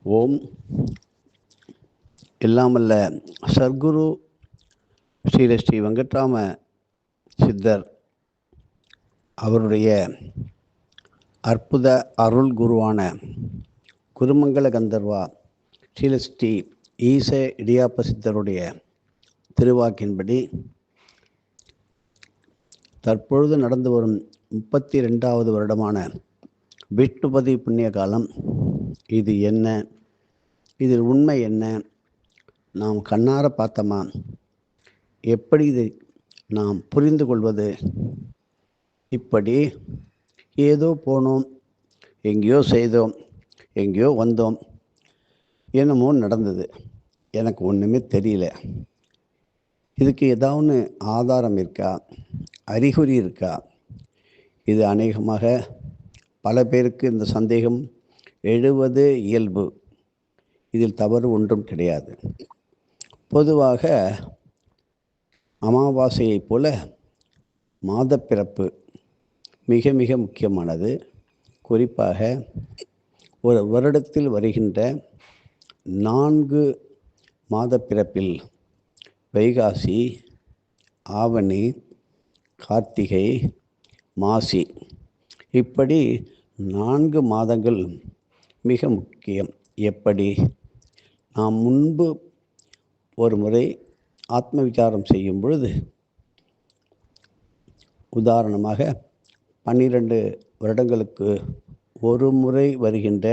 ஓம் எல்லாமல்ல சர்க்குரு ஸ்ரீ வெங்கட்ராம சித்தர் அவருடைய அற்புத அருள் குருவான குருமங்கல கந்தர்வா ஸ்ரீ ஈச இடியாப்ப சித்தருடைய திருவாக்கின்படி தற்பொழுது நடந்து வரும் 32வது வருடமான விஷ்ணுபதி புண்ணிய காலம். இது என்ன? இதில் உண்மை என்ன? நாம் கண்ணார பார்த்தோமா? எப்படி இதை நாம் புரிந்து கொள்வது? இப்படி ஏதோ போனோம், எங்கேயோ செய்தோம், எங்கேயோ வந்தோம், என்னமோ நடந்தது, எனக்கு ஒன்றுமே தெரியல. இதுக்கு ஏதாவது ஆதாரம் இருக்கா? அறிகுறி இருக்கா? இது அநேகமாக பல பேருக்கு இந்த சந்தேகம் எழுவது இயல்பு. இதில் தவறு ஒன்றும் கிடையாது. பொதுவாக அமாவாசையைப் போல மாதப்பிறப்பு மிக மிக முக்கியமானது. குறிப்பாக ஒரு வருடத்தில் வருகின்ற 4 மாதப்பிறப்பில் வைகாசி, ஆவணி, கார்த்திகை, மாசி, இப்படி 4 மாதங்கள் மிக முக்கியம். எப்படி? நாம் முன்பு ஒரு முறை ஆத்ம விசாரம் செய்யும் பொழுது, உதாரணமாக 12 வருடங்களுக்கு ஒரு முறை வருகின்ற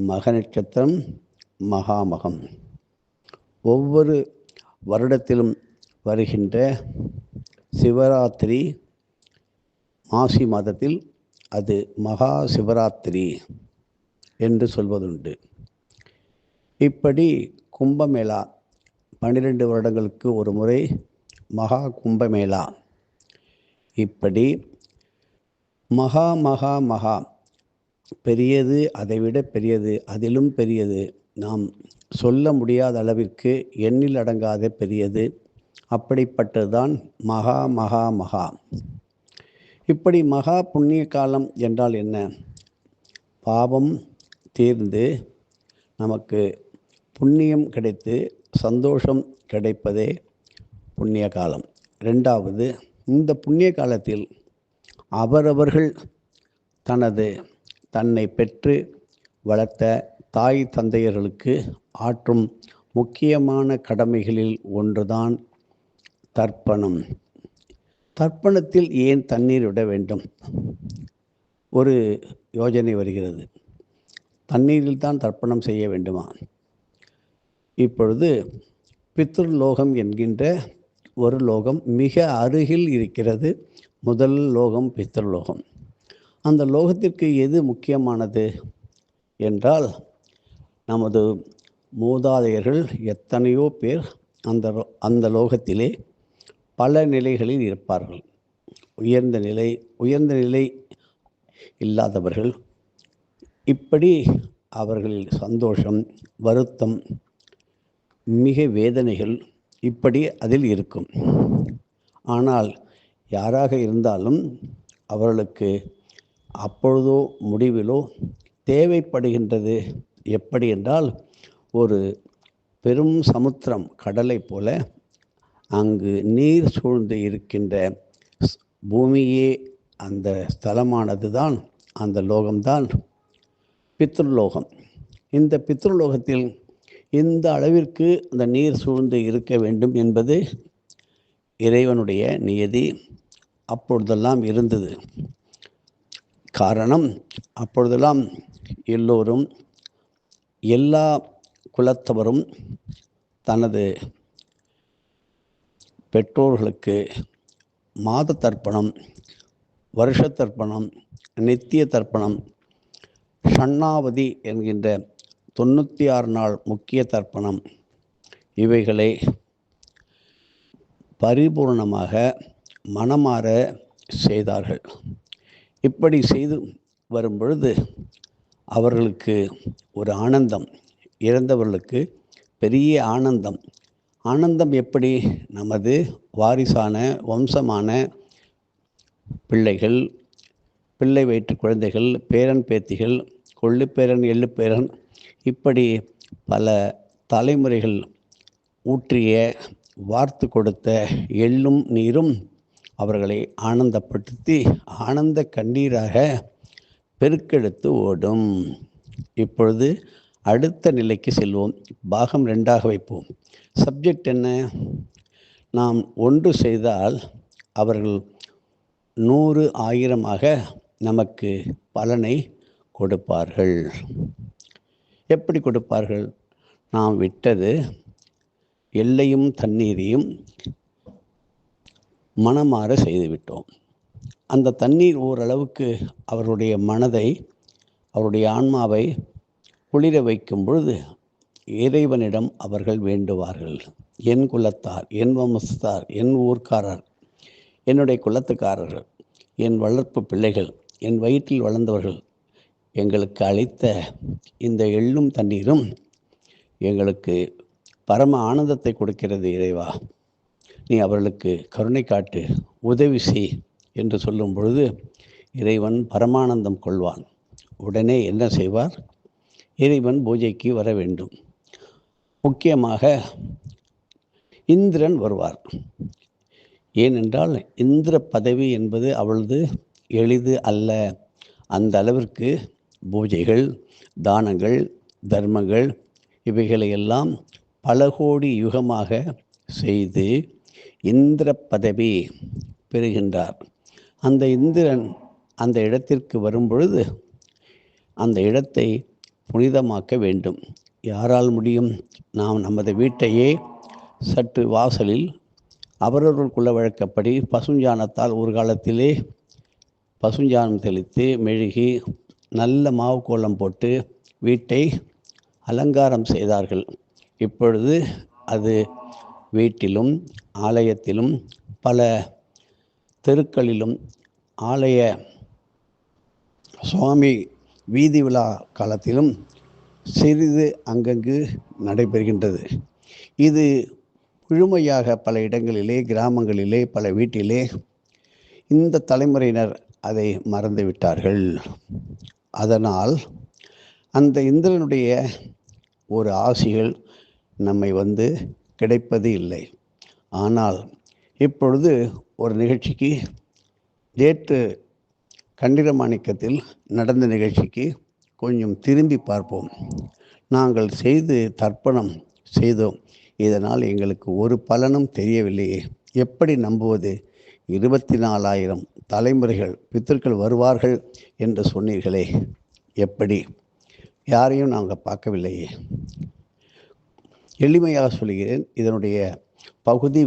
மக நட்சத்திரம் மகாமகம், ஒவ்வொரு வருடத்திலும் வருகின்ற சிவராத்திரி மாசி மாதத்தில் அது மகா சிவராத்திரி என்று சொல்வதுண்டு. இப்படி கும்பமேளா 12 வருடங்களுக்கு ஒரு முறை மகா கும்பமேளா, இப்படி மகா மகா மகா பெரியது, அதைவிட பெரியது, அதிலும் பெரியது, நாம் சொல்ல முடியாத அளவிற்கு எண்ணில் அடங்காத பெரியது. அப்படிப்பட்டதுதான் மகா மகா மகா. இப்படி மகா புண்ணிய காலம் என்றால் என்ன? பாவம் தீர்ந்து நமக்கு புண்ணியம் கிடைத்து சந்தோஷம் கிடைப்பதே புண்ணிய காலம். 2வது, இந்த புண்ணிய காலத்தில் அவரவர்கள் தன்னை பெற்று வளர்த்த தாய் தந்தையர்களுக்கு ஆற்றும் முக்கியமான கடமைகளில் ஒன்றுதான் தர்ப்பணம். தர்ப்பணத்தில் ஏன் தண்ணீர் விட வேண்டும்? ஒரு யோஜனை வருகிறது. தண்ணீரில் தான் தர்ப்பணம் செய்ய வேண்டுமா? இப்பொழுது பித்ருலோகம் என்கின்ற ஒரு லோகம் மிக அருகில் இருக்கிறது. முதல் லோகம் பித்ருலோகம். அந்த லோகத்திற்கு எது முக்கியமானது என்றால், நமது மூதாதையர்கள் எத்தனையோ பேர் அந்த லோகத்திலே பல நிலைகளில் இருப்பார்கள். உயர்ந்த நிலை இல்லாதவர்கள், இப்படி அவர்களில் சந்தோஷம், வருத்தம், மிக வேதனைகள் இப்படி அதில் இருக்கும். ஆனால் யாராக இருந்தாலும் அவர்களுக்கு அப்பொழுதோ முடிவிலோ தேவைப்படுகின்றது. எப்படி என்றால், ஒரு பெரும் சமுத்திரம், கடலை போல அங்கு நீர் சூழ்ந்து இருக்கின்ற பூமியே அந்த ஸ்தலமானது தான், அந்த லோகம்தான் பித்ருலோகம். இந்த பித்ருலோகத்தில் இந்த அளவிற்கு அந்த நீர் சூழ்ந்து இருக்க வேண்டும் என்பது இறைவனுடைய நியதி. அப்பொழுதெல்லாம் இருந்தது. காரணம், அப்பொழுதெல்லாம் எல்லோரும், எல்லா குலத்தவரும் தனது பெற்றோர்களுக்கு மாத தர்ப்பணம், வருஷ தர்ப்பணம், நித்திய தர்ப்பணம், ஷண்ணாவதி என்கின்ற 96 நாள் முக்கிய தர்ப்பணம், இவைகளை பரிபூர்ணமாக மனமாற செய்தார்கள். இப்படி செய்து வரும் பொழுது அவர்களுக்கு ஒரு ஆனந்தம், இறந்தவர்களுக்கு பெரிய ஆனந்தம். ஆனந்தம் எப்படி? நமது வாரிசான வம்சமான பிள்ளைகள், பிள்ளை வயிற்று குழந்தைகள், பேரன் பேத்திகள், கொள்ளுப்பேரன் எள்ளுப்பேரன், இப்படி பல தலைமுறைகள் ஊற்றிய வார்த்து கொடுத்த எள்ளும் நீரும் அவர்களை ஆனந்தப்படுத்தி ஆனந்த கண்ணீராக பெருக்கெடுத்து ஓடும். இப்பொழுது அடுத்த நிலைக்கு செல்வோம். பாகம் 2ஆக வைப்போம். சப்ஜெக்ட் என்ன? நாம் ஒன்று செய்தால் அவர்கள் 100 1000ஆக நமக்கு பலனை கொடுப்பார்கள். எப்படி கொடுப்பார்கள்? நாம் விட்டது எள்ளையும் தண்ணீரையும் மனமாற செய்துவிட்டோம். அந்த தண்ணீர் ஓரளவுக்கு அவருடைய மனதை, அவருடைய ஆன்மாவை குளிர வைக்கும் பொழுது இறைவனிடம் அவர்கள் வேண்டுவார்கள். என் குலத்தார், என் வம்சத்தார், என் ஊர்க்காரர், என்னுடைய குலத்துக்காரர்கள், என் வளர்ப்பு பிள்ளைகள், என் வயிற்றில் வளர்ந்தவர்கள் எங்களுக்கு அளித்த இந்த எள்ளும் தண்ணீரும் எங்களுக்கு பரம ஆனந்தத்தை கொடுக்கிறது. இறைவா, நீ அவர்களுக்கு கருணை காட்டு, உதவி செய் என்று சொல்லும் பொழுது இறைவன் பரமானந்தம் கொள்வான். உடனே என்ன செய்வார்? இறைவன் பூஜைக்கு வர வேண்டும். முக்கியமாக இந்திரன் வருவார். ஏனென்றால் இந்திர பதவி என்பது அவளது எளிது அல்ல. அந்த அளவிற்கு பூஜைகள், தானங்கள், தர்மங்கள் இவைகளையெல்லாம் பல கோடி யுகமாக செய்து இந்திர பதவி பெறுகின்றார். அந்த இந்திரன் அந்த இடத்திற்கு வரும்பொழுது அந்த இடத்தை புனிதமாக்க வேண்டும். யாரால் முடியும்? நாம் நமது வீட்டையே சற்று வாசலில் அவரவர்கள் குல வழக்கப்படி பசுஞ்சாணத்தால் ஒரு காலத்திலே பசுஞ்சாணம் தெளித்து மெழுகி நல்ல மாவு கோலம் போட்டு வீட்டை அலங்காரம் செய்தார்கள். இப்பொழுது அது வீட்டிலும் ஆலயத்திலும் பல தெருக்களிலும் ஆலய சுவாமி வீதி விழா காலத்திலும் சிறிது அங்கங்கு நடைபெறுகின்றது. இது முழுமையாக பல இடங்களிலே, கிராமங்களிலே, பல வீட்டிலே இந்த தலைமுறையினர் அதை மறந்துவிட்டார்கள். அதனால் அந்த இந்திரனுடைய ஒரு ஆசிகள் நம்மை கிடைப்பது இல்லை. ஆனால் இப்பொழுது ஒரு நிகழ்ச்சிக்கு, நேற்று கண்டிரமாணிக்கத்தில் நடந்த நிகழ்ச்சிக்கு கொஞ்சம் திரும்பி பார்ப்போம். நாங்கள் செய்து தர்ப்பணம் செய்தோம், இதனால் எங்களுக்கு ஒரு பலனும் தெரியவில்லையே, எப்படி நம்புவது? 24,000 தலைமுறைகள் பித்தர்கள் வருவார்கள் என்று சொன்னீர்களே, எப்படி? யாரையும் நாங்கள் பார்க்கவில்லையே. எளிமையாக சொல்கிறேன், இதனுடைய பகுதி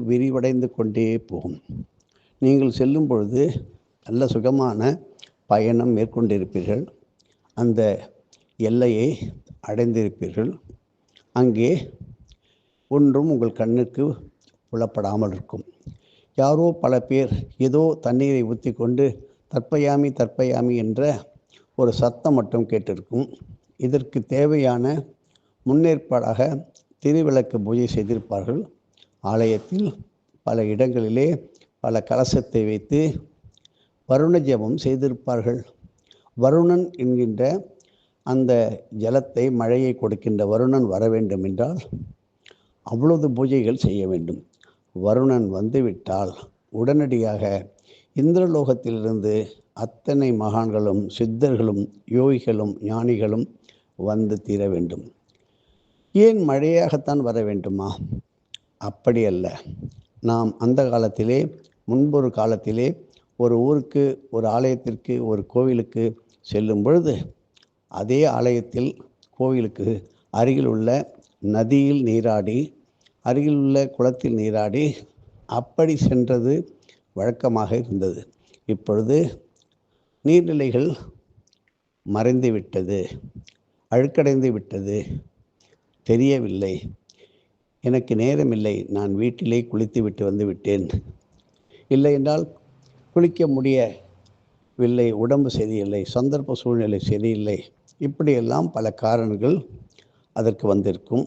விரிவடைந்து கொண்டே போகும். நீங்கள் செல்லும் பொழுது நல்ல சுகமான பயணம் மேற்கொண்டிருப்பீர்கள். அந்த எல்லையை அடைந்திருப்பீர்கள். அங்கே ஒன்றும் உங்கள் கண்ணுக்கு புலப்படாமல் இருக்கும். யாரோ பல பேர் ஏதோ தண்ணீரை ஊற்றி கொண்டு தற்பயாமி தற்பயாமி என்ற ஒரு சத்தம் மட்டும் கேட்டிருக்கும். இதற்கு தேவையான முன்னேற்பாடாக திருவிளக்கு பூஜை செய்திருப்பார்கள். ஆலயத்தில் பல இடங்களிலே பல கலசத்தை வைத்து வருண ஜெபம் செய்திருப்பார்கள். வருணன் என்கின்ற அந்த ஜலத்தை, மழையை கொடுக்கின்ற வருணன் வர வேண்டும் என்றால் அவ்வளவு பூஜைகள் செய்ய வேண்டும். வருணன் வந்துவிட்டால் உடனடியாக இந்திரலோகத்திலிருந்து அத்தனை மகான்களும், சித்தர்களும், யோகிகளும், ஞானிகளும் வந்து தீர வேண்டும். ஏன் மழையாகத்தான் வர வேண்டுமா? அப்படி அல்ல. நாம் அந்த காலத்திலே, முன்பொரு காலத்திலே ஒரு ஊருக்கு, ஒரு ஆலயத்திற்கு, ஒரு கோவிலுக்கு செல்லும் பொழுது அதே ஆலயத்தில், கோவிலுக்கு அருகில் உள்ள நதியில் நீராடி, அருகில் உள்ள குளத்தில் நீராடி அப்படி சென்றது வழக்கமாக இருந்தது. இப்பொழுது நீர்நிலைகள் மறைந்து விட்டது, அழுக்கடைந்து விட்டது. தெரியவில்லை, எனக்கு நேரமில்லை, நான் வீட்டிலே குளித்து விட்டு வந்து விட்டேன், இல்லை என்றால் குளிக்க முடியவில்லை, உடம்பு சரியில்லை, சந்தர்ப்ப சூழ்நிலை சரியில்லை, இப்படியெல்லாம் பல காரணங்கள் அதற்கு வந்திருக்கும்.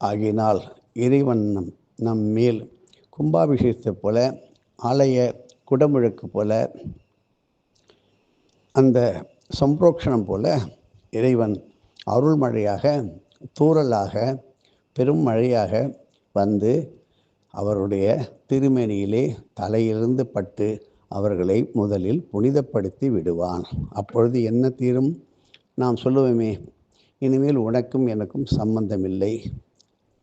ஆகினால் இறைவன் நம் மேல் கும்பாபிஷேகத்தை போல, ஆலய குடமுழுக்கு போல, அந்த சம்பரோக்ஷணம் போல இறைவன் அருள்மழையாக, தூறலாக, பெரும் மழையாக வந்து அவருடைய திருமேனியிலே தலையிலிருந்து பட்டு அவர்களை முதலில் புனிதப்படுத்தி விடுவான். அப்பொழுது என்ன தீரும்? நாம் சொல்லுவோமே, இனிமேல் உனக்கும் எனக்கும் சம்பந்தமில்லை,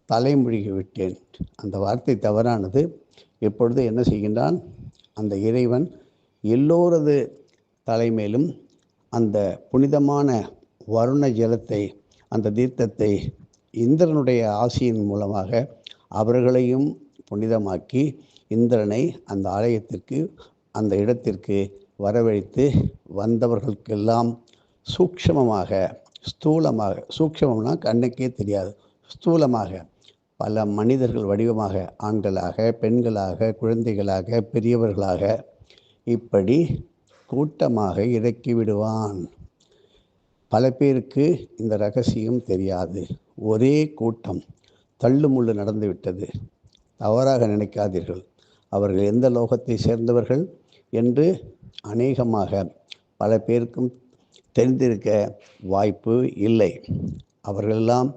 தலைமுழுகி விட்டேன். அந்த வார்த்தை தவறானது. இப்பொழுது என்ன செய்கின்றான்? அந்த இறைவன் எல்லோரது தலைமையிலும் அந்த புனிதமான வருண ஜலத்தை, அந்த தீர்த்தத்தை இந்திரனுடைய ஆசியின் மூலமாக அவர்களையும் புனிதமாக்கி இந்திரனை அந்த ஆலயத்திற்கு, அந்த இடத்திற்கு வரவழைத்து வந்தவர்களுக்கெல்லாம் சூக்ஷமமாக, ஸ்தூலமாக, சூக்ஷமம்னா கண்ணுக்கே தெரியாது, ஸ்தூலமாக பல மனிதர்கள் வடிவமாக, ஆண்களாக, பெண்களாக, குழந்தைகளாக, பெரியவர்களாக இப்படி கூட்டமாக இறக்கி விடுவான். பல பேருக்கு இந்த ரகசியம் தெரியாது. ஒரே கூட்டம் தள்ளுமுள்ளு நடந்து விட்டது. தவறாக நினைக்காதீர்கள். அவர்கள் எந்த லோகத்தை சேர்ந்தவர்கள் என்று அநேகமாக பல பேருக்கும் தெரிந்திருக்க வாய்ப்பு இல்லை. அவர்களெல்லாம்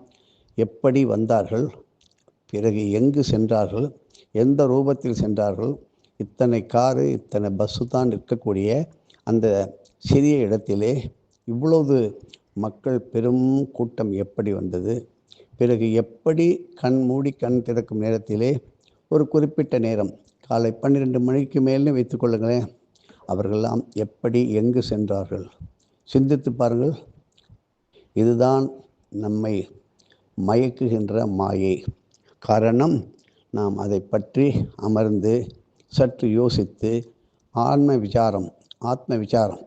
எப்படி வந்தார்கள், பிறகு எங்கு சென்றார்கள், எந்த ரூபத்தில் சென்றார்கள், இத்தனை காரு, இத்தனை பஸ்ஸு தான் இருக்கக்கூடிய அந்த சிறிய இடத்திலே இவ்வளவு மக்கள் பெரும் கூட்டம் எப்படி வந்தது, பிறகு எப்படி கண் மூடி கண் திறக்கும் நேரத்திலே ஒரு குறிப்பிட்ட நேரம், காலை 12 மணிக்கு மேலே வைத்துக்கொள்ளுங்களேன், அவர்களெல்லாம் எப்படி எங்கு சென்றார்கள்? சிந்தித்து பாருங்கள். இதுதான் நம்மை மயக்குகின்ற மாயை. காரணம், நாம் அதை பற்றி அமர்ந்து சற்று யோசித்து ஆத்ம விசாரம்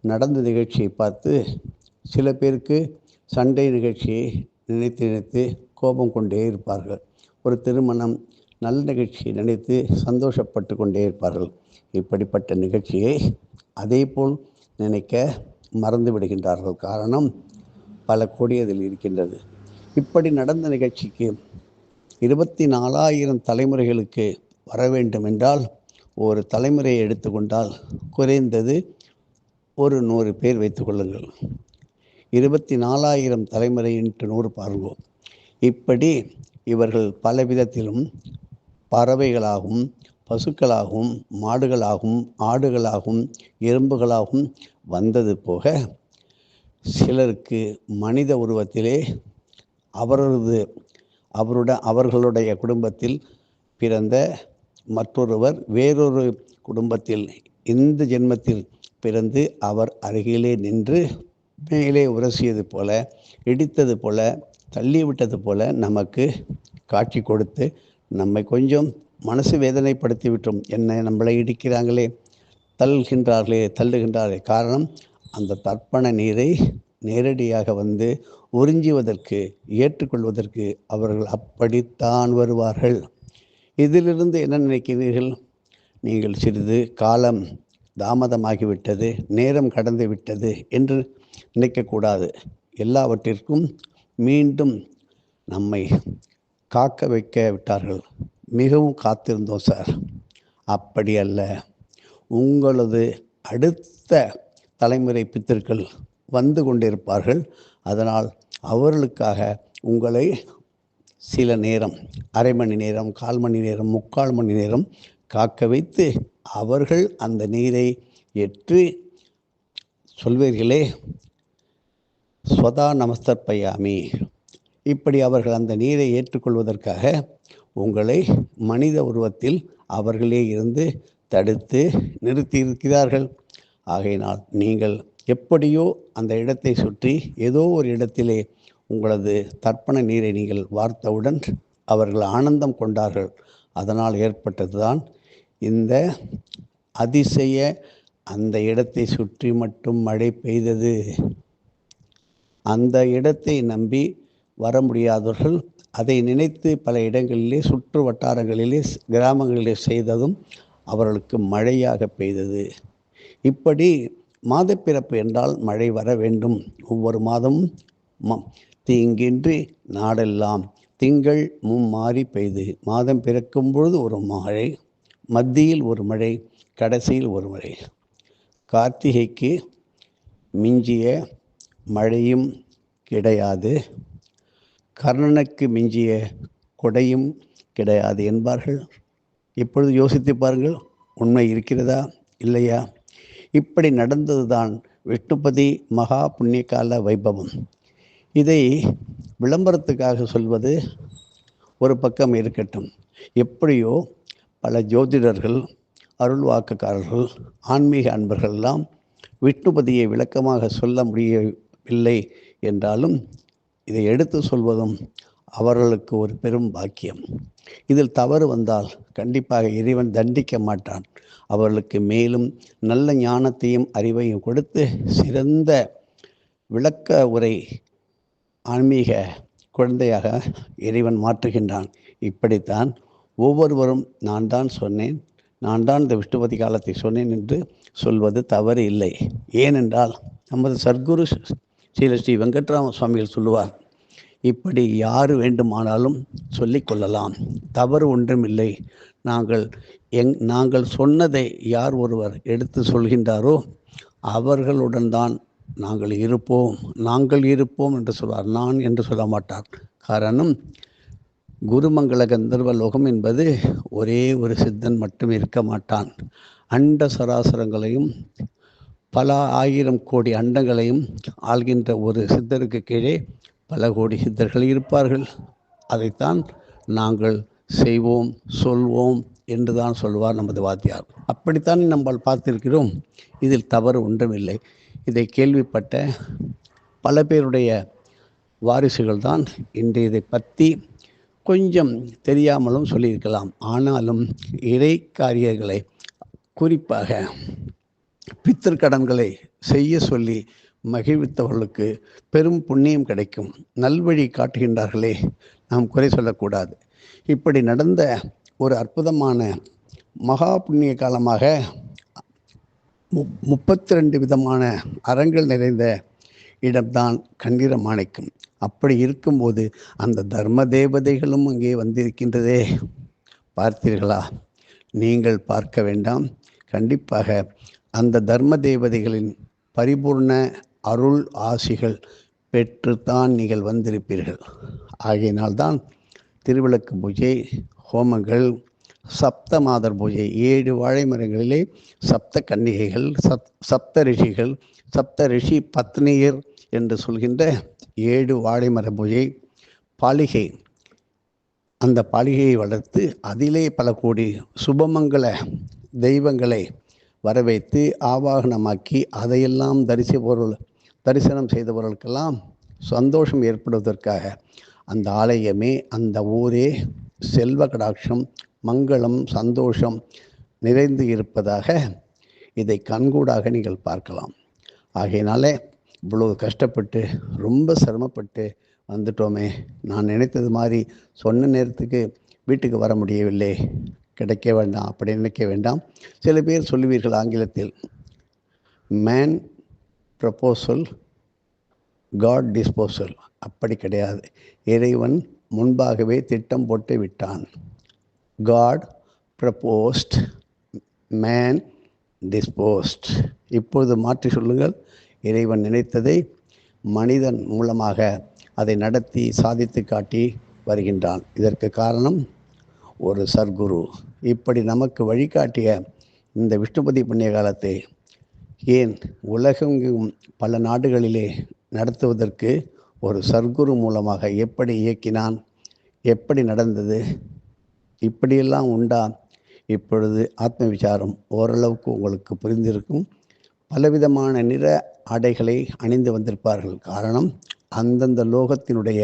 நடந்த நிகழ்ச்சியை பார்த்து, சில பேருக்கு சண்டை நிகழ்ச்சியை நினைத்து நினைத்து கோபம் கொண்டே இருப்பார்கள். ஒரு திருமணம் நல்ல நிகழ்ச்சியை நினைத்து சந்தோஷப்பட்டு கொண்டே இருப்பார்கள். இப்படிப்பட்ட நிகழ்ச்சியை அதே போல் நினைக்க மறந்து விடுகின்றார்கள். காரணம், பல கோடி அதில் இருக்கின்றது. இப்படி நடந்த நிகழ்ச்சிக்கு 24,000 தலைமுறைகளுக்கு வர வேண்டும் என்றால், ஒரு தலைமுறையை எடுத்துக்கொண்டால் குறைந்தது ஒரு 100 பேர் வைத்துக்கொள்ளுங்கள். 24,000 தலைமுறை இன்ட்டு 100 பாருங்கள். இப்படி இவர்கள் பல விதத்திலும் பறவைகளாகவும், பசுக்களாகவும், மாடுகளாகவும், ஆடுகளாகவும், எறும்புகளாகவும் வந்தது போக, சிலருக்கு மனித உருவத்திலே அவர்களுடைய குடும்பத்தில் பிறந்த மற்றொருவர் வேறொரு குடும்பத்தில் இந்த ஜென்மத்தில் பிறந்து அவர் அருகிலே நின்று மேலே உரசியது போல, இடித்தது போல, தள்ளிவிட்டது போல நமக்கு காட்சி கொடுத்து நம்மை கொஞ்சம் மனசு வேதனைப்படுத்தி விட்டோம். என்ன, நம்மளை இடிக்கிறாங்களே, தள்ளுகின்றார்களே. காரணம், அந்த தர்ப்பண நீரை நேரடியாக வந்து உறிஞ்சுவதற்கு, ஏற்றுக்கொள்வதற்கு அவர்கள் அப்படித்தான் வருவார்கள். இதிலிருந்து என்ன நினைக்கிறீர்கள்? நீங்கள் சிறிது காலம் தாமதமாகிவிட்டது, நேரம் கடந்து விட்டது என்று நினைக்கக்கூடாது. எல்லாவற்றிற்கும் மீண்டும் நம்மை காக்க வைக்க விட்டார்கள். மிகவும் காத்திருந்தோம் சார். அப்படி அல்ல. உங்களது அடுத்த தலைமுறை பித்தர்கள் வந்து கொண்டிருப்பார்கள். அதனால் அவர்களுக்காக உங்களை சில நேரம், அரை மணி நேரம், 1/4 மணி நேரம், 3/4 மணி நேரம் காக்க வைத்து அவர்கள் அந்த நீரை ஏற்று சொல்வீர்களே, ஸ்வதா நமஸ்தர்ப்பயாமி, இப்படி அவர்கள் அந்த நீரை ஏற்றுக்கொள்வதற்காக உங்களை மனித உருவத்தில் அவர்களே இருந்து தடுத்து நிறுத்தியிருக்கிறார்கள். ஆகையினால் நீங்கள் எப்படியோ அந்த இடத்தை சுற்றி ஏதோ ஒரு இடத்திலே உங்களது தர்ப்பண நீரை நீங்கள் வார்த்தவுடன் அவர்கள் ஆனந்தம் கொண்டார்கள். அதனால் ஏற்பட்டதுதான் இந்த அதிசய. அந்த இடத்தை சுற்றி மட்டும் மழை பெய்தது. அந்த இடத்தை நம்பி வர முடியாதவர்கள் அதை நினைத்து பல இடங்களிலே, சுற்று வட்டாரங்களிலே, கிராமங்களிலே செய்ததும் அவர்களுக்கு மழையாக பெய்தது. இப்படி மாதப்பிறப்பு என்றால் மழை வர வேண்டும். ஒவ்வொரு மாதமும் தீங்கின்றி நாடெல்லாம் திங்கள் மும்மாறி பெய்து, மாதம் பிறக்கும் பொழுது ஒரு மழை, மத்தியில் ஒரு மழை, கடைசியில் ஒரு மழை. கார்த்திகைக்கு மிஞ்சிய மழையும் கிடையாது, கர்ணனுக்கு மிஞ்சிய கொடையும் கிடையாது என்பார்கள். இப்பொழுது யோசித்து பாருங்கள், உண்மை இருக்கிறதா இல்லையா? இப்படி நடந்ததுதான் விஷ்ணுபதி மகா புண்ணியகால வைபவம். இதை விளம்பரத்துக்காக சொல்வது ஒரு பக்கம் இருக்கட்டும். எப்படியோ பல ஜோதிடர்கள், அருள்வாக்குக்காரர்கள், ஆன்மீக அன்பர்கள் எல்லாம் விஷ்ணுபதியை விளக்கமாக சொல்ல முடியவில்லை என்றாலும் இதை எடுத்து சொல்வதும் அவர்களுக்கு ஒரு பெரும் பாக்கியம். இதில் தவறு வந்தால் கண்டிப்பாக இறைவன் தண்டிக்க மாட்டான். அவர்களுக்கு மேலும் நல்ல ஞானத்தையும் அறிவையும் கொடுத்து சிறந்த விளக்க உரை ஆன்மீக குழந்தையாக இறைவன் மாற்றுகின்றான். இப்படித்தான் ஒவ்வொருவரும் நான் தான் சொன்னேன், நான் தான் இந்த விஷ்ணுபதி காலத்தை சொன்னேன் என்று சொல்வது தவறு இல்லை. ஏனென்றால் நமது சர்க்குரு ஸ்ரீ வெங்கட்ராம சுவாமிகள் சொல்லுவார், இப்படி யார் வேண்டுமானாலும் சொல்லிக் கொள்ளலாம், தவறு ஒன்றுமில்லை. நாங்கள் சொன்னதை யார் ஒருவர் எடுத்து சொல்கின்றாரோ அவர்களுடன் தான் நாங்கள் இருப்போம் என்று சொல்வார். நான் என்று சொல்ல மாட்டார். காரணம், குருமங்கள கந்தர்வ லோகம் என்பது ஒரே ஒரு சித்தன் மட்டும் இருக்க மாட்டான். அண்ட சராசரங்களையும் பல ஆயிரம் கோடி அண்டங்களையும் ஆள்கின்ற ஒரு சித்தருக்கு கீழே பல கோடி சித்தர்கள் இருப்பார்கள். அதைத்தான் நாங்கள் செய்வோம், சொல்வோம் என்று தான் சொல்வார் நமது வாத்தியார். அப்படித்தான் நம்ம பார்த்திருக்கிறோம். இதில் தவறு ஒன்றுமில்லை. இதை கேள்விப்பட்ட பல பேருடைய வாரிசுகள் தான் இன்று இதை பற்றி கொஞ்சம் தெரியாமலும் சொல்லியிருக்கலாம். ஆனாலும் இறை காரியங்களை, குறிப்பாக பித்திருக்கடன்களை செய்ய சொல்லி மகிழ்வித்தவர்களுக்கு பெரும் புண்ணியம் கிடைக்கும். நல்வழி காட்டுகின்றார்களே, நாம் குறை சொல்லக்கூடாது. இப்படி நடந்த ஒரு அற்புதமான மகா புண்ணிய காலமாக 32 விதமான அறங்கள் நிறைந்த இடம்தான் கண்டிர மாணிக்கம். அப்படி இருக்கும்போது அந்த தர்ம தேவதைகளும் அங்கே வந்திருக்கின்றதே, பார்த்தீர்களா? நீங்கள் பார்க்க வேண்டாம். கண்டிப்பாக அந்த தர்ம தேவதைகளின் பரிபூர்ண அருள் ஆசிகள் பெற்றுத்தான் நீங்கள் வந்திருப்பீர்கள். ஆகையினால்தான் திருவிளக்கு பூஜை, ஹோமங்கள், சப்த மாதர் பூஜை, 7 வாழை மரங்களிலே சப்த கன்னிகைகள், சப்த ரிஷிகள், சப்த ரிஷி பத்னியர் என்று சொல்கின்ற 7 வாழை மர பூஜை, பாலிகை, அந்த பாலிகையை வளர்த்து அதிலே பல கோடி சுபமங்கள தெய்வங்களை வரவைத்து ஆவாகனமாக்கி அதையெல்லாம் தரிசனம் செய்தவர்களுக்கெல்லாம் சந்தோஷம் ஏற்படுவதற்காக அந்த ஆலயமே, அந்த ஊரே செல்வ கடாட்சம், மங்களம், சந்தோஷம் நிறைந்து இருப்பதாக இதை கண்கூடாக நீங்கள் பார்க்கலாம். ஆகையினாலே இவ்வளவு கஷ்டப்பட்டு ரொம்ப சிரமப்பட்டு வந்துட்டோமே, நான் நினைத்தது மாதிரி சொன்ன நேரத்துக்கு வீட்டுக்கு வர முடியவில்லை, கிடைக்க வேண்டாம், அப்படி நினைக்க வேண்டாம். சில பேர் சொல்லுவீர்கள் ஆங்கிலத்தில், மேன் ப்ரப்போசல் காட் டிஸ்போசல். அப்படி கிடையாது. இறைவன் முன்பாகவே திட்டம் போட்டு விட்டான். God proposed, man disposed. இப்பொழுது மாற்றி சொல்லுங்கள், இறைவன் நினைத்ததை மனிதன் மூலமாக அதை நடத்தி சாதித்து காட்டி வருகின்றான். இதற்கு காரணம் ஒரு சர்க்குரு. இப்படி நமக்கு வழிகாட்டிய இந்த விஷ்ணுபதி புண்ணிய காலத்தை ஏன் உலகெங்கும் பல நாடுகளிலே நடத்துவதற்கு ஒரு சர்க்குரு மூலமாக எப்படி இயக்கினான், எப்படி நடந்தது, இப்படியெல்லாம் உண்டா? இப்பொழுது ஆத்ம விசாரம் ஓரளவுக்கு உங்களுக்கு புரிந்திருக்கும். பலவிதமான நிற ஆடைகளை அணிந்து வந்திருப்பார்கள். காரணம், அந்தந்த லோகத்தினுடைய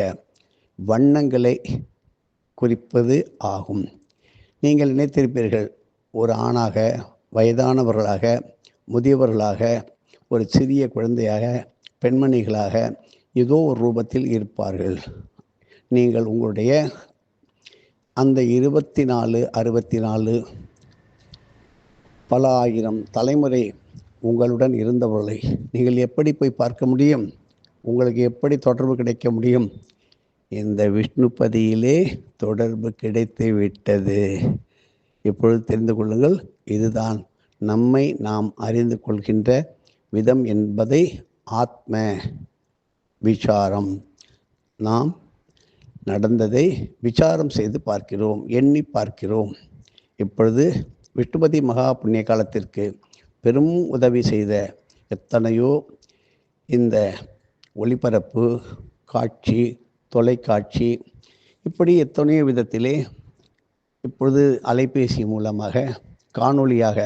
வண்ணங்களை குறிப்பது ஆகும். நீங்கள் நினைத்திருப்பீர்கள், ஒரு ஆணாக, வயதானவர்களாக, முதியவர்களாக, ஒரு சிறிய குழந்தையாக, பெண்மணிகளாக ஏதோ ஒரு ரூபத்தில் இருப்பார்கள். நீங்கள் உங்களுடைய அந்த 24, 64 பல ஆயிரம் தலைமுறை உங்களுடன் இருந்தவர்களை நீங்கள் எப்படி போய் பார்க்க முடியும்? உங்களுக்கு எப்படி தொடர்பு கிடைக்க முடியும்? இந்த விஷ்ணுபதியிலே தொடர்பு கிடைத்து விட்டது. இப்பொழுது தெரிந்து கொள்ளுங்கள், இதுதான் நம்மை நாம் அறிந்து கொள்கின்ற விதம் என்பதை ஆத்ம விசாரம். நாம் நடந்ததை விசாரம் செய்து பார்க்கிறோம், எண்ணி பார்க்கிறோம். இப்பொழுது விஷ்ணுபதி மகா புண்ணிய காலத்திற்கு பெரும் உதவி செய்த எத்தனையோ இந்த ஒளிபரப்பு, காட்சி, தொலைக்காட்சி, இப்படி எத்தனையோ விதத்திலே இப்பொழுது அலைபேசி மூலமாக காணொளியாக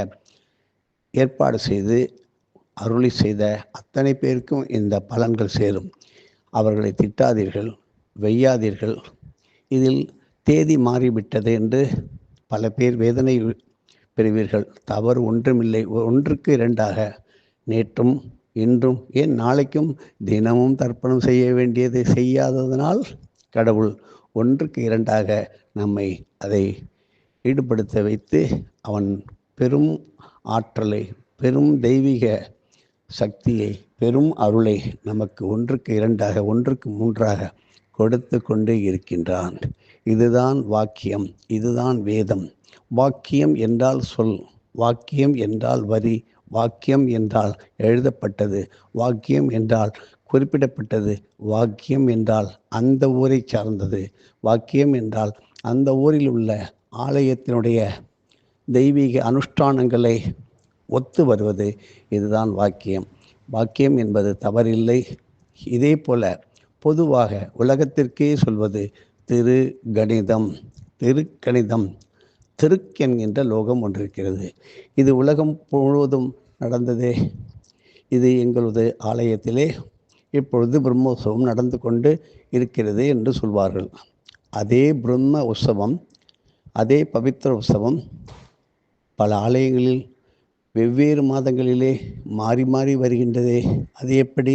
ஏற்பாடு செய்து அருளி செய்த அத்தனை பேருக்கும் இந்த பலன்கள் சேரும். அவர்களை திட்டாதீர்கள், வெய்யாதீர்கள். இதில் தேதி மாறிவிட்டது என்று பல பேர் வேதனை பெறுவீர்கள். தவறு ஒன்றுமில்லை. ஒன்றுக்கு இரண்டாக நேற்றும் இன்றும் ஏன் நாளைக்கும் தினமும் தர்ப்பணம் செய்ய வேண்டியது செய்யாததனால் கடவுள் ஒன்றுக்கு இரண்டாக நம்மை அதை ஈடுபடுத்த வைத்து அவன் பெரும் ஆற்றலை, பெரும் தெய்வீக சக்தியை, பெரும் அருளை நமக்கு ஒன்றுக்கு இரண்டாக, ஒன்றுக்கு மூன்றாக கொடுத்து கொண்டு இருக்கின்றான். இதுதான் வாக்கியம், இதுதான் வேதம். வாக்கியம் என்றால் சொல், வாக்கியம் என்றால் வரி, வாக்கியம் என்றால் எழுதப்பட்டது, வாக்கியம் என்றால் குறிப்பிடப்பட்டது, வாக்கியம் என்றால் அந்த ஊரை சார்ந்தது, வாக்கியம் என்றால் அந்த ஊரில் உள்ள ஆலயத்தினுடைய தெய்வீக அனுஷ்டானங்களை ஒத்து வருவது. இதுதான் வாக்கியம். வாக்கியம் என்பது தவறில்லை. இதே போல பொதுவாக உலகத்திற்கே சொல்வது திருக்கணிதம். திருக்கணிதம், திருக்கென்கின்ற லோகம் ஒன்று இருக்கிறது. இது உலகம் முழுவதும் நடந்ததே. இது எங்களது ஆலயத்திலே இப்பொழுது பிரம்மோற்சவம் நடந்து கொண்டு இருக்கிறது என்று சொல்வார்கள். அதே பிரம்ம உற்சவம், அதே பவித்திர உற்சவம் பல ஆலயங்களில் வெவ்வேறு மாதங்களிலே மாறி மாறி வருகின்றதே. அது எப்படி?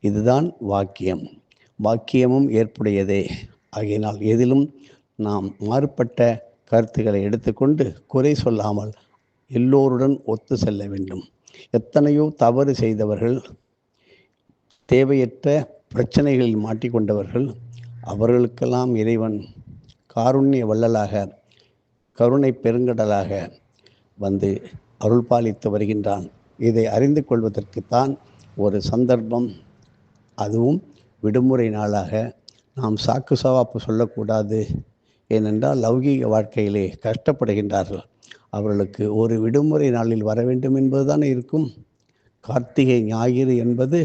இதுதான் வாக்கியம். வாக்கியமும் ஏற்புடையதே. ஆகையினால் எதிலும் நாம் மாறுபட்ட கருத்துக்களை எடுத்துக்கொண்டு குறை சொல்லாமல் எல்லோருடன் ஒத்து செல்ல வேண்டும். எத்தனையோ தவறு செய்தவர்கள், தேவையற்ற பிரச்சனைகளில் மாட்டிக்கொண்டவர்கள், அவர்களுக்கெல்லாம் இறைவன் காருண்ய வள்ளலாக, கருணை பெருங்கடலாக வந்து அருள் பாலித்து வருகின்றான். இதை அறிந்து கொள்வதற்குத்தான் ஒரு சந்தர்ப்பம். அதுவும் விடுமுறை நாளாக. நாம் சாக்கு சவாப்பு சொல்லக்கூடாது. ஏனென்றால் லௌகீக வாழ்க்கையிலே கஷ்டப்படுகின்றார்கள். அவர்களுக்கு ஒரு விடுமுறை நாளில் வர வேண்டும் என்பதுதான் இருக்கும். கார்த்திகை ஞாயிறு என்பது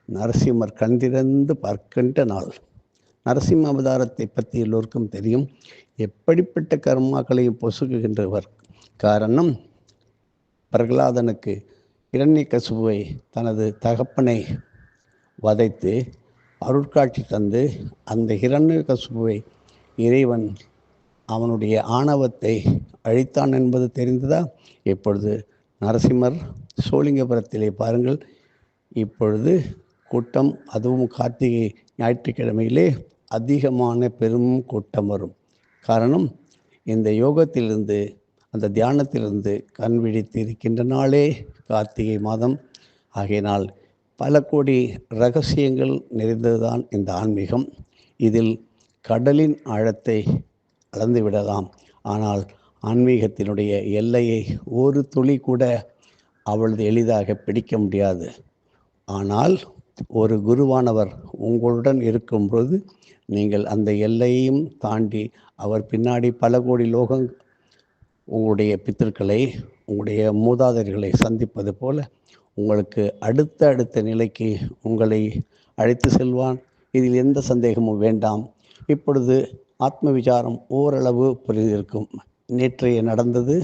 நரசிம்மர் கண்திறந்து பார்க்கின்ற நாள். நரசிம்ம அவதாரத்தை பற்றி எல்லோருக்கும் தெரியும். எப்படிப்பட்ட கர்மாக்களையும் பொசுக்குகின்றவர். காரணம், பிரகலாதனுக்கு இரண்யகசிபுவை, தனது தகப்பனை வதைத்து அருட்காட்சி தந்து அந்த இரண்யகசிபுவை இறைவன் அவனுடைய ஆணவத்தை அழித்தான் என்பது தெரிந்ததா? இப்பொழுது நரசிம்மர் சோழிங்கபுரத்திலே பாருங்கள். இப்பொழுது கூட்டம், அதுவும் கார்த்திகை ஞாயிற்றுக்கிழமையிலே அதிகமான பெரும் கூட்டம் வரும். காரணம், இந்த யோகத்திலிருந்து, அந்த தியானத்திலிருந்து கண் விழித்து இருக்கின்ற நாளே கார்த்திகை மாதம். ஆகையினால் பல கோடி இரகசியங்கள் நிறைந்ததுதான் இந்த ஆன்மீகம். இதில் கடலின் ஆழத்தை அளந்து விடலாம். ஆனால் ஆன்மீகத்தினுடைய எல்லையை ஒரு துளி கூட அவ்வளவு எளிதாக பிடிக்க முடியாது. ஆனால் ஒரு குருவானவர் உங்களுடன் இருக்கும்பொழுது நீங்கள் அந்த எல்லையையும் தாண்டி அவர் பின்னாடி பல கோடி லோகம் உங்களுடைய பித்திருக்களை, உங்களுடைய மூதாதையர்களை சந்திப்பது போல உங்களுக்கு அடுத்த நிலைக்கு உங்களை அழைத்து செல்வான். இதில் எந்த சந்தேகமும் வேண்டாம். இப்பொழுது ஆத்ம விசாரம் ஓரளவு புரிந்திருக்கும். நேற்றைய நடந்தது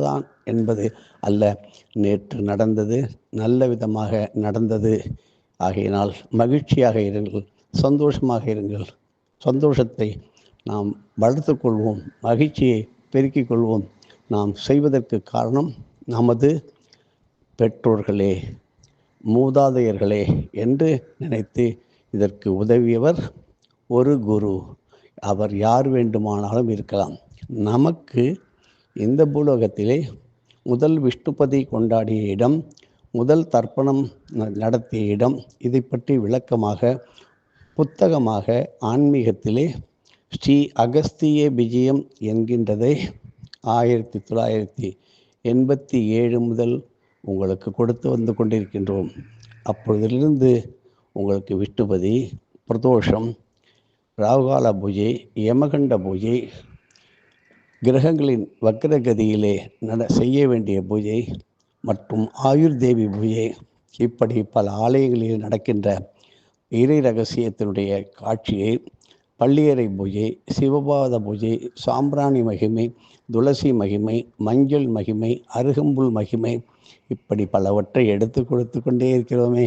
தான் என்பது அல்ல. நேற்று நடந்தது நல்ல விதமாக நடந்தது. ஆகையினால் மகிழ்ச்சியாக இருங்கள், சந்தோஷமாக இருங்கள். சந்தோஷத்தை நாம் வளர்த்து கொள்வோம், மகிழ்ச்சியை பெருக்கிக் கொள்வோம். நாம் செய்வதற்கு காரணம் நமது பெற்றோர்களே, மூதாதையர்களே என்று நினைத்து இதற்கு உதவியவர் ஒரு குரு. அவர் யார் வேண்டுமானாலும் இருக்கலாம். நமக்கு இந்த பூலோகத்திலே முதல் விஷ்ணுபதி கொண்டாடிய இடம், முதல் தர்ப்பணம் நடத்திய இடம், இதை பற்றி விளக்கமாக புத்தகமாக ஆன்மீகத்திலே ஸ்ரீ அகஸ்திய விஜயம் என்கின்றதை 1987 முதல் உங்களுக்கு கொடுத்து வந்து கொண்டிருக்கின்றோம். அப்பொழுதிலிருந்து உங்களுக்கு விஷ்ணுபதி, பிரதோஷம், ராகுகால பூஜை, யமகண்ட பூஜை, கிரகங்களின் வக்ரகதியிலே செய்ய வேண்டிய பூஜை மற்றும் ஆயுர் தேவி பூஜை, இப்படி பல ஆலயங்களில் நடக்கின்ற இறை ரகசியத்தினுடைய காட்சியை பள்ளியறை பூஜை, சிவபாத பூஜை, சாம்பிராணி மகிமை, துளசி மகிமை, மஞ்சள் மகிமை, அருகம்புல் மகிமை, இப்படி பலவற்றை எடுத்து கொடுத்து கொண்டே இருக்கிறோமே.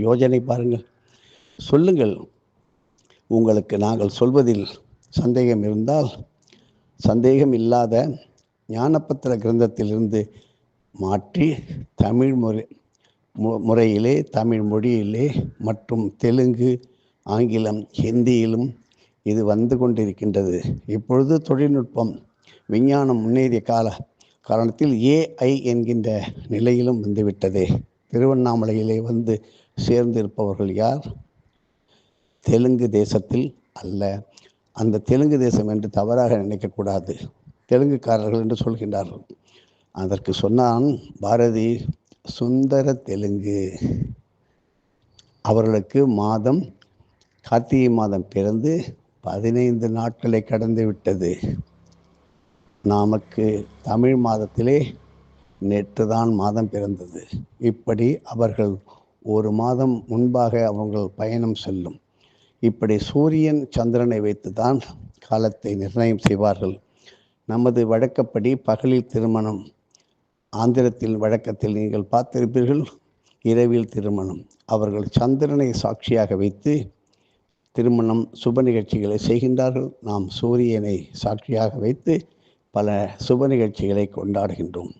யோஜனை பாருங்கள். சொல்லுங்கள். உங்களுக்கு நாங்கள் சொல்வதில் சந்தேகம் இருந்தால் சந்தேகம் இல்லாத ஞானப்பத்திர கிரந்தத்திலிருந்து மாற்றி தமிழ் முறையிலே, தமிழ் மொழியிலே மற்றும் தெலுங்கு, ஆங்கிலம், ஹிந்தியிலும் இது வந்து கொண்டிருக்கின்றது. இப்பொழுது தொழில்நுட்பம், விஞ்ஞானம் முன்னேறிய காரணத்தில் ஏஐ என்கின்ற நிலையிலும் வந்துவிட்டது. திருவண்ணாமலையிலே வந்து சேர்ந்திருப்பவர்கள் யார்? தெலுங்கு தேசத்தில் அல்ல. அந்த தெலுங்கு தேசம் என்று தவறாக நினைக்கக்கூடாது. தெலுங்குக்காரர்கள் என்று சொல்கின்றார்கள். அதற்கு சொன்னான் பாரதி, சுந்தர தெலுங்கு. அவர்களுக்கு மாதம் கார்த்திகை மாதம் பிறந்து 15 நாட்களை கடந்து விட்டது. நமக்கு தமிழ் மாதத்திலே நேற்று தான் மாதம் பிறந்தது. இப்படி அவர்கள் ஒரு மாதம் முன்பாக அவர்கள் பயணம் செல்லும். இப்படி சூரியன் சந்திரனை வைத்து தான் காலத்தை நிர்ணயம் செய்வார்கள். நமது வழக்கப்படி பகலில் திருமணம், ஆந்திரத்தில் வழக்கத்தில் நீங்கள் பார்த்திருப்பீர்கள், இரவில் திருமணம். அவர்கள் சந்திரனை சாட்சியாக வைத்து திருமணம் சுப நிகழ்ச்சிகளை செய்கின்றார்கள். நாம் சூரியனை சாட்சியாக வைத்து பல சுப நிகழ்ச்சிகளை கொண்டாடுகின்றோம்.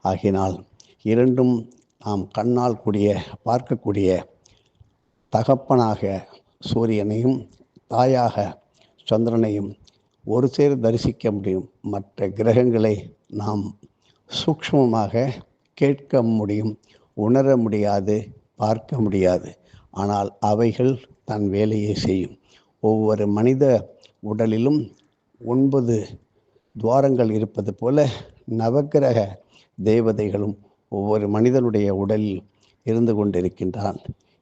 ஆகினால் இரண்டும் நாம் கண்ணால் பார்க்கக்கூடிய தகப்பனாக சூரியனையும் தாயாக சந்திரனையும் ஒரு சேர தரிசிக்க முடியும். மற்ற கிரகங்களை நாம் சூக்ஷ்மமாக கேட்க முடியும், உணர முடியாது, பார்க்க முடியாது. ஆனால் அவைகள் தன் வேலையை செய்யும். ஒவ்வொரு மனித உடலிலும் 9 துவாரங்கள் இருப்பது போல நவக்கிரக தேவதைகளும் ஒவ்வொரு மனிதனுடைய உடலில் இருந்து கொண்டிருக்கின்றான்.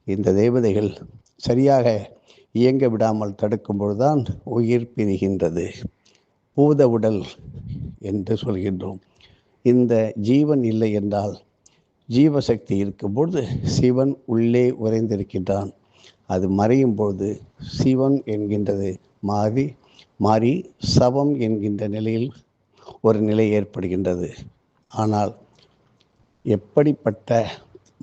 இந்த தேவதைகள் சரியாக இயங்க விடாமல் தடுக்கும் பொழுதுதான் உயிர் பிரிகின்றது. பூத உடல் என்று சொல்கின்றோம். இந்த ஜீவன் இல்லை என்றால், ஜீவசக்தி இருக்கும்பொழுது சிவன் உள்ளே உறைந்திருக்கின்றான். அது மறையும் பொழுது சிவன் என்கின்றது மாறி சவம் என்கின்ற நிலையில் ஒரு நிலை ஏற்படுகின்றது. ஆனால் எப்படிப்பட்ட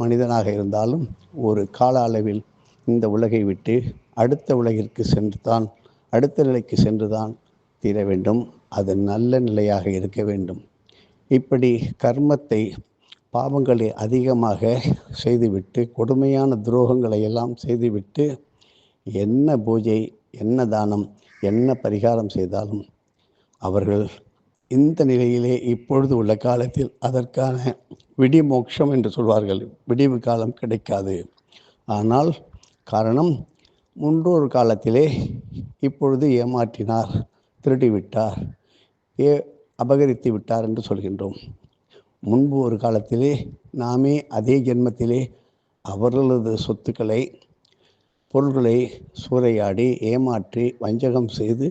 மனிதனாக இருந்தாலும் ஒரு கால அளவில் இந்த உலகை விட்டு அடுத்த உலகிற்கு அடுத்த நிலைக்கு சென்றுதான் தீர வேண்டும். அது நல்ல நிலையாக இருக்க வேண்டும். இப்படி கர்மத்தை, பாவங்களை அதிகமாக செய்துவிட்டு, கொடுமையான துரோகங்களை எல்லாம் செய்துவிட்டு, என்ன பூஜை, என்ன தானம், என்ன பரிகாரம் செய்தாலும் அவர்கள் இந்த நிலையிலே இப்பொழுது உள்ள காலத்தில் அதற்கான விடிமோட்சம் என்று சொல்வார்கள். விடிவு காலம் கிடைக்காது. ஆனால் காரணம், முன்னொரு காலத்திலே இப்பொழுது ஏமாற்றினார், திருடிவிட்டார், அபகரித்து விட்டார் என்று சொல்கின்றோம். முன்பு ஒரு காலத்திலே நாமே அதே ஜென்மத்திலே அவர்களது சொத்துக்களை, பொருள்களை சூறையாடி, ஏமாற்றி, வஞ்சகம் செய்து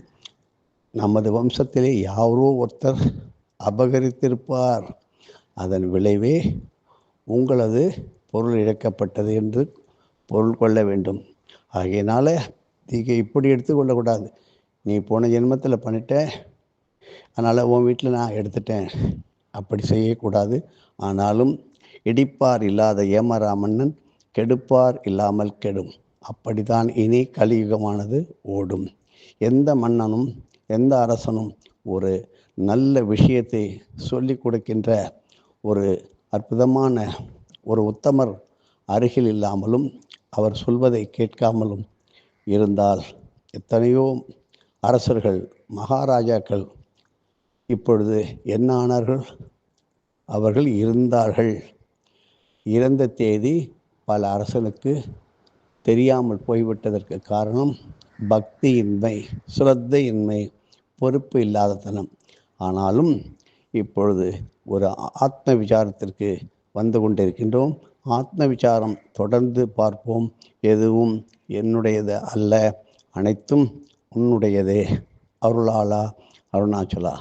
நமது வம்சத்திலே யாரோ ஒருத்தர் அபகரித்திருப்பார். அதன் விளைவே உங்களது பொருள் இழக்கப்பட்டது என்று பொருள் கொள்ள வேண்டும். ஆகையினால நீங்கள் இப்படி எடுத்துக்கொள்ளக்கூடாது. நீ போன ஜென்மத்தில் பண்ணிட்ட, அதனால் உன் வீட்டில் நான் எடுத்துட்டேன், அப்படி செய்யக்கூடாது. ஆனாலும் இடிப்பார் இல்லாத ஏமரா மன்னன் கெடுப்பார் இல்லாமல் கெடும். அப்படித்தான் இனி கலியுகமானது ஓடும். எந்த மன்னனும் எந்த அரசனும் ஒரு நல்ல விஷயத்தை சொல்லி கொடுக்கின்ற ஒரு அற்புதமான ஒரு உத்தமர் அருகில் இல்லாமலும் அவர் சொல்வதை கேட்காமலும் இருந்தால் எத்தனையோ அரசர்கள், மகாராஜாக்கள் இப்பொழுது என்ன ஆனார்கள்? அவர்கள் இருந்தார்கள். இறந்த தேதி பல அரசனுக்கு தெரியாமல் போய்விட்டதற்கு காரணம் பக்தியின்மை, சிரத்தையின்மை, பொறுப்பு இல்லாதத்தனம். ஆனாலும் இப்பொழுது ஒரு ஆத்ம விசாரத்திற்கு வந்து கொண்டிருக்கின்றோம். ஆத்ம விசாரம் தொடர்ந்து பார்ப்போம். எதுவும் என்னுடையது அல்ல, அனைத்தும் உன்னுடையதே. அருளாளா, அருணாச்சலா.